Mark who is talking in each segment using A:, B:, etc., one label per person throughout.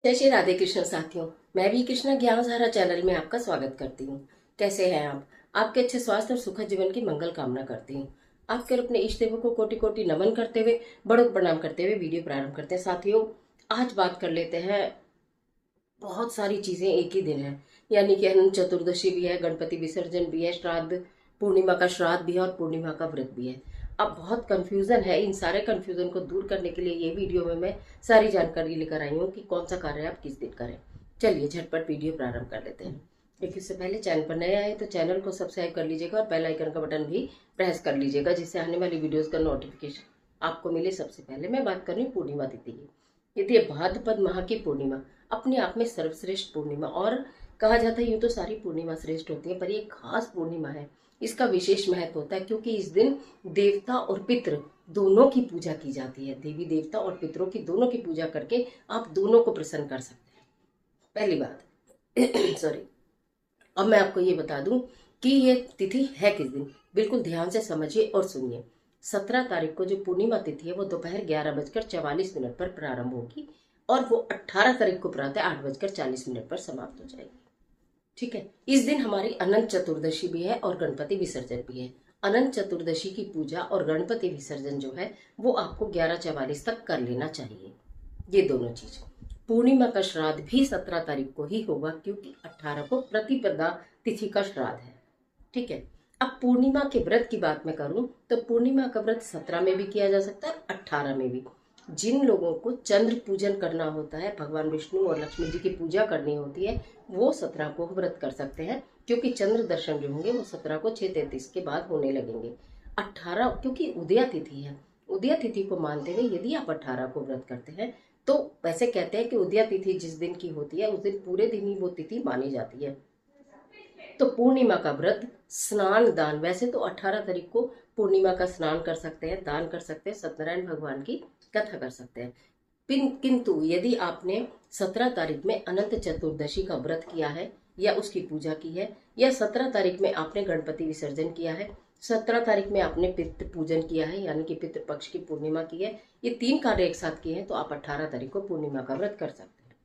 A: जय श्री राधे कृष्ण साथियों। मैं भी कृष्णा ज्ञानधारा चैनल में आपका स्वागत करती हूँ। कैसे हैं आप? आपके अच्छे स्वास्थ्य और सुखद जीवन की मंगल कामना करती हूँ। आपके और अपने इष्ट देवों को कोटि कोटि नमन करते हुए, बड़ों को प्रणाम करते हुए वीडियो प्रारंभ करते हैं। साथियों, आज बात कर लेते हैं। बहुत सारी चीजें एक ही दिन है, यानी कि अनंत चतुर्दशी भी है, गणपति विसर्जन भी है, श्राद्ध पूर्णिमा का श्राद्ध भी है और पूर्णिमा का व्रत भी है। अब बहुत कंफ्यूजन है। इन सारे कंफ्यूजन को दूर करने के लिए ये वीडियो में मैं सारी जानकारी लेकर आई हूँ कि कौन सा कार्य आप किस दिन करें। चलिए झटपट वीडियो प्रारंभ कर लेते हैं। लेकिन इससे पहले चैनल पर नए आए तो चैनल को सब्सक्राइब कर लीजिएगा और बेल आइकन का बटन भी प्रेस कर लीजिएगा, जिससे आने वाली वीडियोस का नोटिफिकेशन आपको मिले सबसे पहले। मैं बात कर रही हूँ पूर्णिमा तिथि की। यदि भाद्रपद माह की पूर्णिमा अपने आप में सर्वश्रेष्ठ पूर्णिमा, और कहा जाता है यूं तो सारी पूर्णिमा श्रेष्ठ होती है, पर ये खास पूर्णिमा है। इसका विशेष महत्व होता है क्योंकि इस दिन देवता और पितृ दोनों की पूजा की जाती है। देवी देवता और पितरों की दोनों की पूजा करके आप दोनों को प्रसन्न कर सकते हैं। पहली बात सॉरी। अब मैं आपको ये बता दूं कि ये तिथि है किस दिन। बिल्कुल ध्यान से समझिए और सुनिए। 17 तारीख को जो पूर्णिमा तिथि है वो दोपहर 11:44 पर प्रारंभ होगी और वो 18 तारीख को प्रातः 8:40 पर समाप्त हो जाएगी। ठीक है। इस दिन हमारी अनंत चतुर्दशी भी है और गणपति विसर्जन भी है। अनंत चतुर्दशी की पूजा और गणपति विसर्जन जो है वो आपको 11:44 तक कर लेना चाहिए। ये दोनों चीज। पूर्णिमा का श्राद्ध भी 17 तारीख को ही होगा क्योंकि 18 को प्रतिपदा तिथि का श्राद्ध है। ठीक है। अब पूर्णिमा के व्रत की बात मैं करूं तो पूर्णिमा का व्रत 17 में भी किया जा सकता है, 18 में भी। जिन लोगों को चंद्र पूजन करना होता है, भगवान विष्णु और लक्ष्मी जी की पूजा करनी होती है, वो 17 को व्रत कर सकते हैं क्योंकि चंद्र दर्शन जो होंगे वो 17 को 6:33 के बाद होने लगेंगे। 18 क्योंकि उदया तिथि है, उदया तिथि को मानते हुए यदि आप 18 को व्रत करते हैं तो वैसे कहते हैं कि उदया तिथि जिस दिन की होती है उस दिन पूरे दिन ही वो तिथि मानी जाती है। तो पूर्णिमा का व्रत, स्नान दान, वैसे तो 18 तारीख को पूर्णिमा का स्नान कर सकते हैं, दान कर सकते हैं, सत्यनारायण भगवान की कथा कर सकते हैं। किंतु यदि आपने 17 तारीख में अनंत चतुर्दशी का व्रत किया है या उसकी पूजा की है, या 17 तारीख में आपने गणपति विसर्जन किया है, 17 तारीख में आपने पितृ पूजन किया है यानी कि पितृपक्ष की पूर्णिमा की है, ये 3 कार्य एक साथ किए हैं, तो आप 18 तारीख को पूर्णिमा का व्रत कर सकते हैं।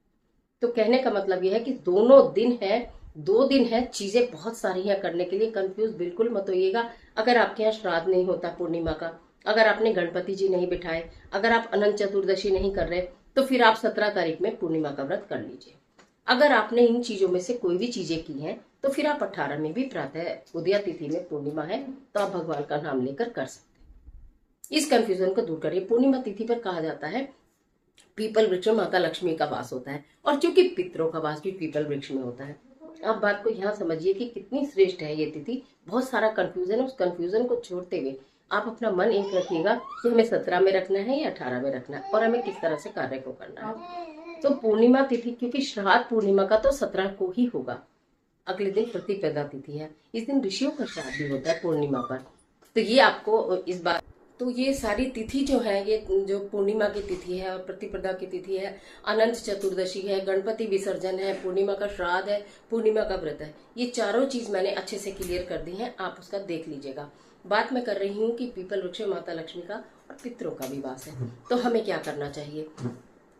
A: तो कहने का मतलब यह है कि दोनों दिन है, 2 दिन है, चीजें बहुत सारी हैं करने के लिए। कंफ्यूज बिल्कुल मत होइएगा। अगर आपके यहाँ श्राद्ध नहीं होता पूर्णिमा का, अगर आपने गणपति जी नहीं बिठाए, अगर आप अनंत चतुर्दशी नहीं कर रहे, तो फिर आप 17 तारीख में पूर्णिमा का व्रत कर लीजिए। अगर आपने इन चीजों में से कोई भी चीजें की हैं तो फिर आप 18 में भी प्रातः उदया तिथि में पूर्णिमा है तो आप भगवान का नाम लेकर कर सकते हैं। इस कंफ्यूजन को दूर करिए। पूर्णिमा तिथि पर कहा जाता है पीपल वृक्ष में माता लक्ष्मी का वास होता है, और चूंकि पितरों का वास भी पीपल वृक्ष में होता है। आप बात को यहाँ समझिए कि कितनी श्रेष्ठ है ये तिथि। बहुत सारा कंफ्यूजन है, उस कंफ्यूजन को छोड़ते हुए आप अपना मन एक रखिएगा कि हमें 17 में रखना है या 18 में रखना है और हमें किस तरह से कार्य को करना है। तो पूर्णिमा तिथि, क्योंकि श्राद्ध पूर्णिमा का तो 17 को ही होगा, अगले दिन प्रतिपदा तिथि है, इस दिन ऋषियों का श्राद्ध भी होता है पूर्णिमा पर। तो ये आपको इस बार, तो ये सारी तिथि जो है, ये जो पूर्णिमा की तिथि है और प्रतिपदा की तिथि है, अनंत चतुर्दशी है, गणपति विसर्जन है, पूर्णिमा का श्राद्ध है, पूर्णिमा का व्रत है, ये चारों चीज मैंने अच्छे से क्लियर कर दी है, आप उसका देख लीजिएगा। बात मैं कर रही हूँ कि पीपल वृक्ष में माता लक्ष्मी का और पितरों का भी वास है, तो हमें क्या करना चाहिए।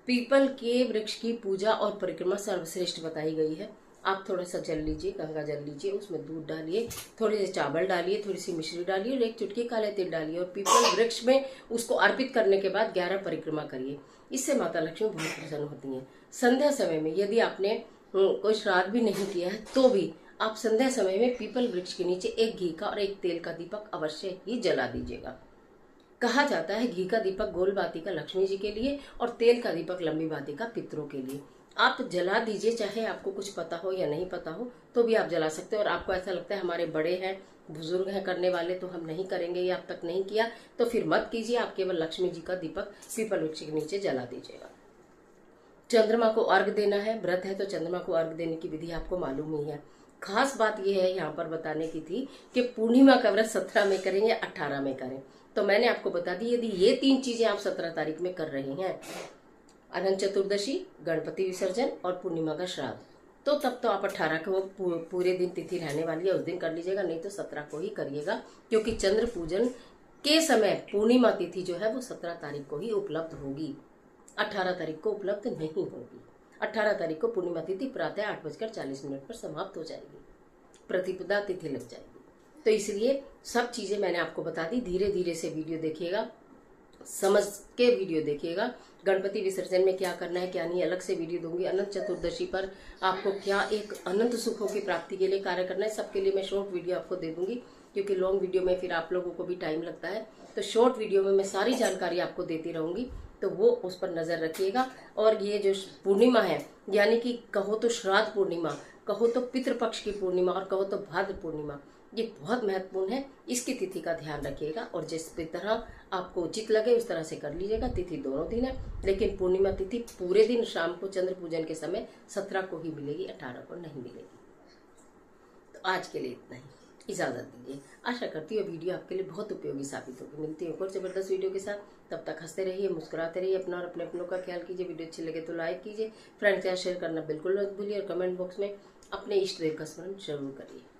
A: पीपल के वृक्ष की पूजा और परिक्रमा सर्वश्रेष्ठ बताई गई है। आप थोड़ा सा जल लीजिए, गंगा जल लीजिए, उसमें दूध डालिए, थोड़े से चावल डालिए, थोड़ी सी मिश्री डालिए और एक चुटकी काले तिल डालिए और पीपल वृक्ष में उसको अर्पित करने के बाद 11 परिक्रमा करिए। इससे माता लक्ष्मी बहुत प्रसन्न होती हैं। संध्या समय में यदि आपने कोई श्राद्ध भी नहीं किया है तो भी आप संध्या समय में पीपल वृक्ष के नीचे एक घी का और एक तेल का दीपक अवश्य ही जला दीजिएगा। कहा जाता है घी का दीपक गोल बाती का लक्ष्मी जी के लिए और तेल का दीपक लंबी बाती का पितरों के लिए। आप जला दीजिए, चाहे आपको कुछ पता हो या नहीं पता हो तो भी आप जला सकते हो। और आपको ऐसा लगता है हमारे बड़े हैं, बुजुर्ग हैं करने वाले, तो हम नहीं करेंगे या अब तक नहीं किया, तो फिर मत कीजिए। आप केवल लक्ष्मी जी का दीपक पीपल वृक्ष के नीचे जला दीजिएगा। चंद्रमा को अर्घ देना है, व्रत है तो चंद्रमा को अर्घ देने की विधि आपको मालूम ही है। खास बात यह है यहाँ पर बताने की थी कि पूर्णिमा का व्रत 17 में करें या 18 में करें, तो मैंने आपको बता दी यदि ये 3 चीजें आप 17 तारीख में कर रहे हैं, अनंत चतुर्दशी, गणपति विसर्जन और पूर्णिमा का श्राद्ध, तो तब तो आप 18 को पूरे दिन तिथि रहने वाली है उस दिन कर लीजिएगा, नहीं तो 17 को ही करिएगा क्योंकि चंद्र पूजन के समय पूर्णिमा तिथि जो है वो 17 तारीख को ही उपलब्ध होगी, 18 तारीख को उपलब्ध नहीं होगी। 18 तारीख को पूर्णिमा तिथि प्रातः 8:40 पर समाप्त हो जाएगी, प्रतिपदा तिथि लग जाएगी। तो इसलिए सब चीजें मैंने आपको बता दी। धीरे धीरे से वीडियो देखिएगा, समझ के वीडियो देखिएगा। गणपति विसर्जन में क्या करना है क्या नहीं, अलग से वीडियो दूंगी। अनंत चतुर्दशी पर आपको क्या एक अनंत सुखों की प्राप्ति के लिए कार्य करना है, सबके लिए मैं शॉर्ट वीडियो आपको दे दूंगी, क्योंकि लॉन्ग वीडियो में फिर आप लोगों को भी टाइम लगता है। तो शॉर्ट वीडियो में मैं सारी जानकारी आपको देती रहूंगी, तो वो उस पर नजर रखिएगा। और ये जो पूर्णिमा है, यानी कि कहो तो श्राद्ध पूर्णिमा, कहो तो पितृपक्ष की पूर्णिमा और कहो तो भाद्र पूर्णिमा, ये बहुत महत्वपूर्ण है। इसकी तिथि का ध्यान रखिएगा और जिस तरह आपको उचित लगे उस तरह से कर लीजिएगा। तिथि दोनों दिन है, लेकिन पूर्णिमा तिथि पूरे दिन शाम को चंद्र पूजन के समय 17 को ही मिलेगी, 18 को नहीं मिलेगी। तो आज के लिए इतना ही, इजाजत दीजिए। आशा करती हूँ वीडियो आपके लिए बहुत उपयोगी साबित होगी। मिलती हूँ और जबरदस्त वीडियो के साथ, तब तक हंसते रहिए, मुस्कुराते रहिए, अपना और अपने अपनों का ख्याल कीजिए। वीडियो अच्छी लगे तो लाइक कीजिए, फ्रेंड्स के साथ शेयर करना बिल्कुल मत भूलिए और कमेंट बॉक्स में अपने इष्ट देव का स्मरण जरूर करिए।